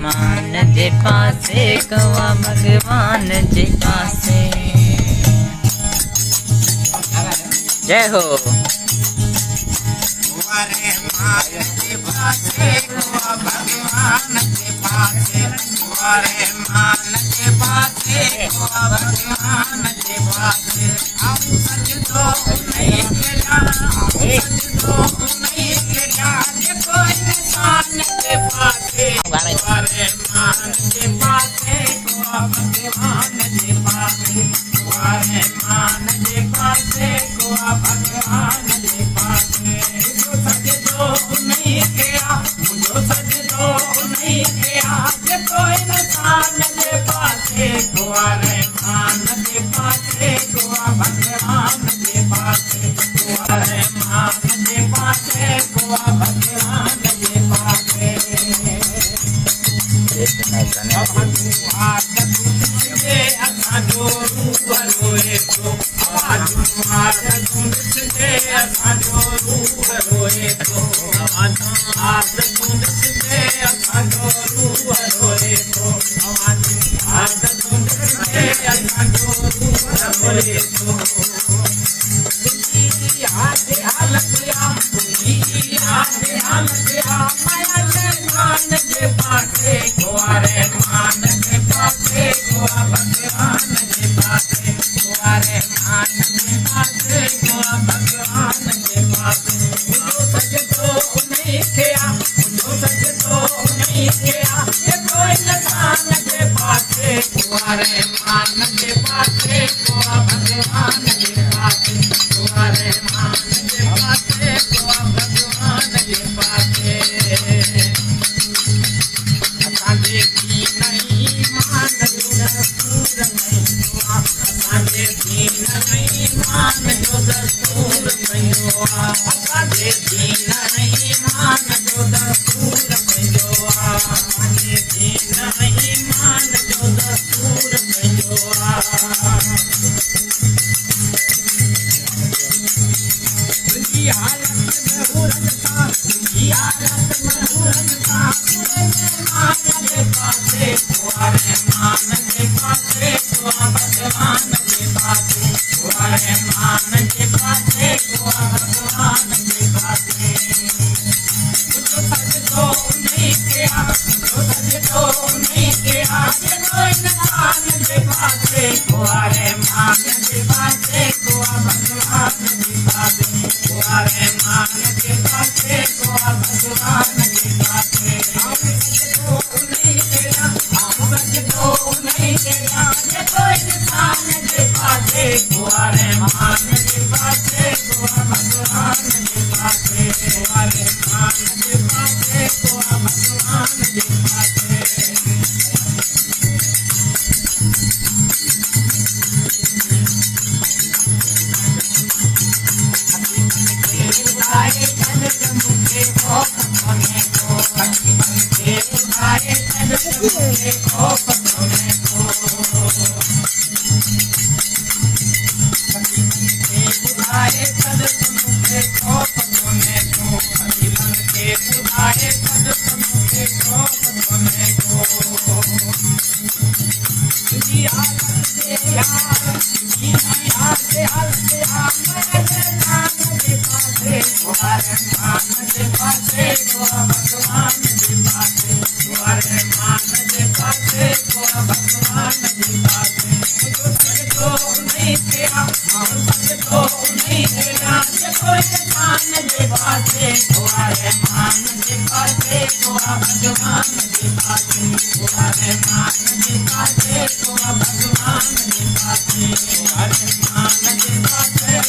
मान जे पासे कवा भगवान जे पासे। जय हो। कुंवारे मान जे पासे कवा भगवान जे पासे। कुंवारे मान जे पासे कवा भगवान जे पासे। हम सजदो नहीं किया, सजदो नहीं किया, जे कोई इंसान के पासे। कुंवारे मान जे पासे कवा भगवान जे पासे। कुंवारे मान जे पासे कवा भगवान जे पासे। मुझो सजदो नहीं किया, मुझो सजदो नहीं किया, जे कोई इंसान के पासे। कुंवारे मान जे पासे कवा भगवान जे पासे। कुंवारे मान जे पासे कवा भगवान जे पासे। कुंवारे मान जे पासे कवा भगवान जे पासे। कुंवारे मान जे पासे कवा भगवान जे पासे। मुझो सजदो नहीं किया, मुझो सजदो नहीं किया, ये कोई इंसान के पासे। कुंवारे मान जे पासे कवा भगवान जे पासे। कुंवारे मान जे पासे कवा भगवान जे पासे। असांजे दीन ईमान जो दस्तूर नहीं हुआ, असांजे दीन ईमान जो दस्तूर नहीं हुआ, असांजे दीन ईमान जो दस्तूर नहीं हुआ, असांजे दीन ईमान जो दस्तूर नहीं हुआ। तुझी हालत में हुरता, तुझी हालत में हुरता, मान जे पासे। कुंवारे मान जे पासे कवा भगवान जे पासे। कुंवारे मान जे पासे कवा भगवान जे पासे। मुझो सजदो नहीं किया, मुझो सजदो नहीं किया, ये कोई इंसान जे पासे। कुंवारे मान जे पासे कवा भगवान जे पासे। कुंवारे मान जे पासे कवा भगवान जे पासे। हम सजदो नहीं किया, हम सजदो नहीं किया, ये कोई इंसान जे पासे। कुंवारे मान जे पासे कवा भगवान जे पासे। कुंवारे मान जे पासे कवा भगवान जे पासे। भगवान